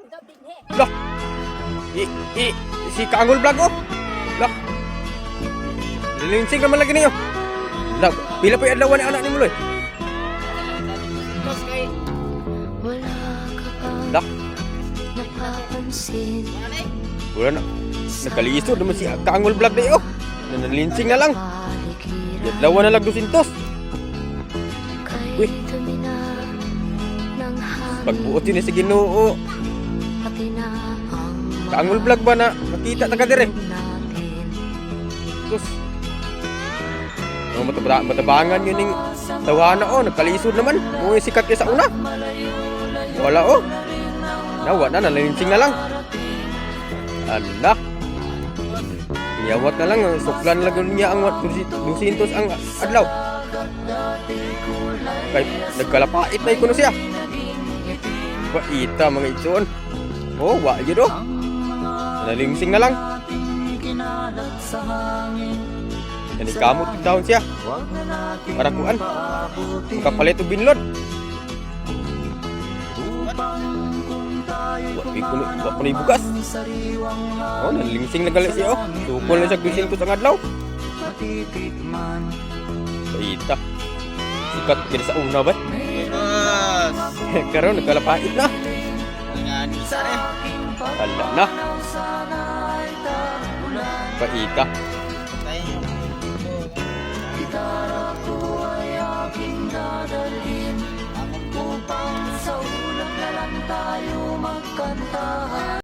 Lah. Si Kaangol Vlog oh. Lah. Linsing naman lagi niyo. Lah, pila pa yung adlaw ni anak ni Muloy. Lah. Wala na. Nakaliso naman si Kaangol Vlog na oh. Nanalinsing na lang. Adlaw na lang 200. Uy. Pagbuot yun sa Ginoo. Kaangol Vlog ba na makita taga dire? Terus matabangan yun yung tawana oh, nagkalisod naman. Muwi sikat niya sa una. Wala oh. Nawa na, nalinsing na lang. Ala. Niyawat na lang, suklan lang niya ang 200 ang adlaw. Kay nagkalapait na ikuno siya. Paita mga itsoon. Oh, wa yun oh. Nalinsing na lang. Yan ikamot yung taon siya. Para kuan. Makapalit o binlod. Wa pa na ibukas. Oh, nalinsing na gali siya oh. Sukol na siya 200 ang adlaw. Paita. Sikat kira sa una ba? Karon nagkalapait na. Ala na. Paita.